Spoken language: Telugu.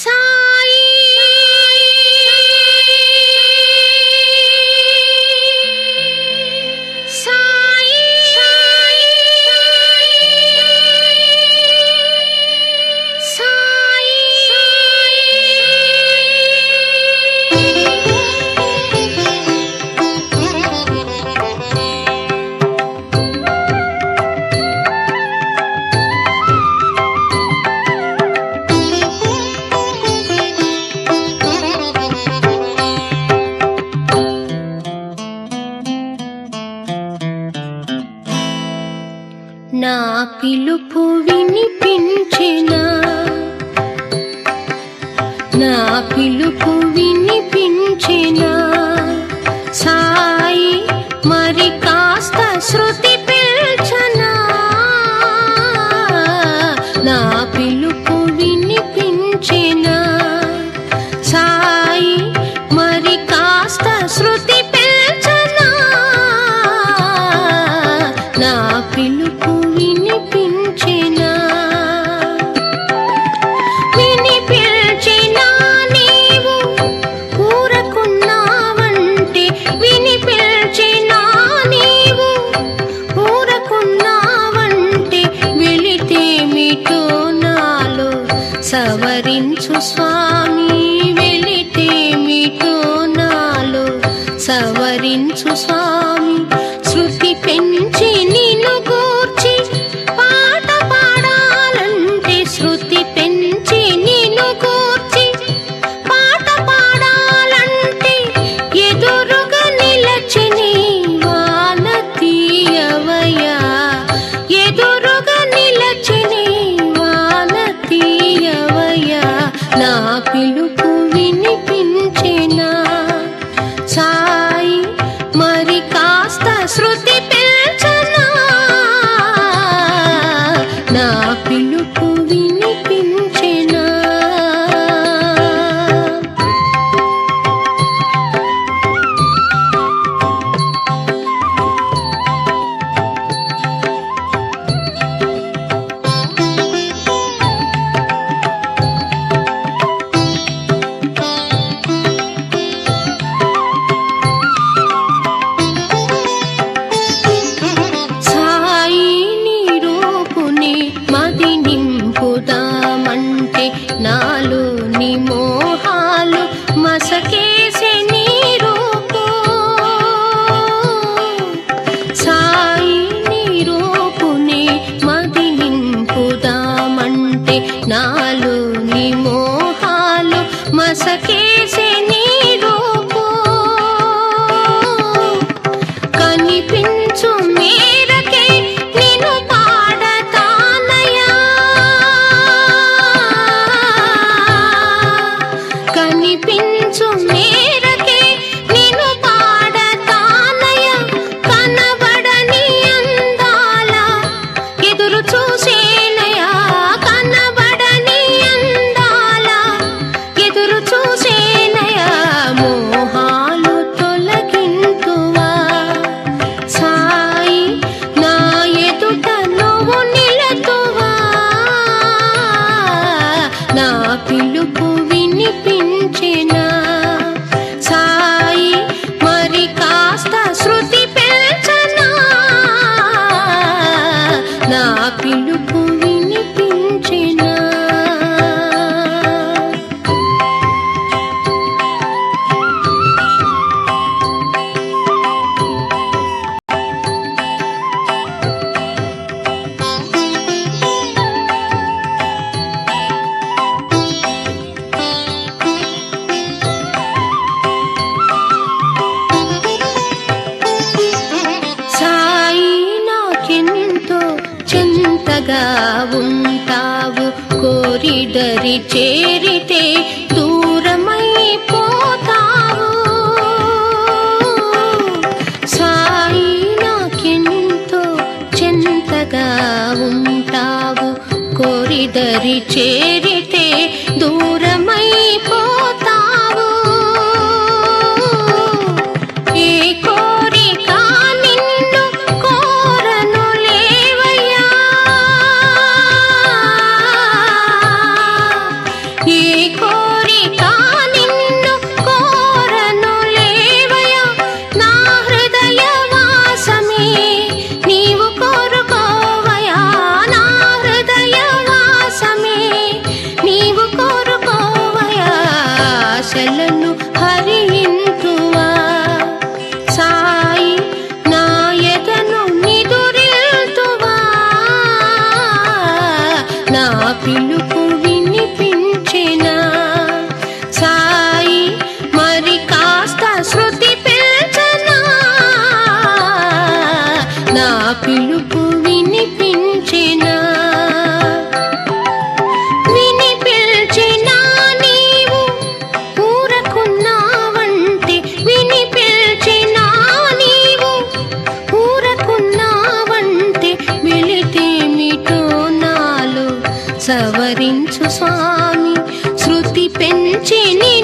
సాయి సాయి సాయి నా పిలుపు వినిపించెనా నా పిలుపు వినిపించెనా సాయి మరి కాస్త శృతి పిల్చనా నా పిలుపు వినిపించెనా సాయి మరి కాస్త శృతి పిల్చనా నా పిలుపు వినిపించెనా వినిపించెనా నీవు ఊరకున్నావంటే వినిపించెనా నీవు ఊరకున్నావంటే వెళితేమిటో నాలో సవరించు స్వామి వెళితేమిటో నాలో సవరించు స్వామి శృతి పెంచి నిన్ను గూర్చి పాట పాడాలంటే శృతి పెంచి నిన్ను గూర్చి పాట పాడాలంటే ఎదురుగా నిలచని వాన తీయవయ్యా ఎదురుగా నిలచని వాన తీయవయ్యా నా పిలుపు వినిపించెనా సాయి మరి కాస్త శృతి పిల్చనా నా పిలుపు వినిపించెనా సాయి నీ రూపుని మది నింపుదామంటే నాలోని మోహాలు మసకేసే నీ రూపు సాయి నీ రూపుని మది నింపుదామంటే నాలోని మోహాలు మసకేసే నీ రూపు కనిపించు మేరకే నిన్ను పాడతానయ్యా కనిపించు మేరకే నిన్ను పాడతానయ్యా కనబడని అందాల ఎదురు చూసేనయ్యా కనబడని అందాల ఎదురు చూసేనయ్యా మోహాలు తొలగింతువా సాయి నా ఎదుట నువ్వు నిలతువా నా పిలుపు వినిపించెనా సాయి మరి కాస్త శృతి పిల్చనా నా పిలుపు వినిపించెనా సాయి నాకెంతో చెంతగా ఉంటావు కోరిదరి చేరితే దూరమైపోతావు సాయి నాకెంతో చెంతగా ఉంటావు కోరిదరి చేరితే దూరమైపోతావు ఏ కోరిక నిన్ను కోరను లేవయ్యా ఏ సవరించు స్వామి శృతి పెంచి నీ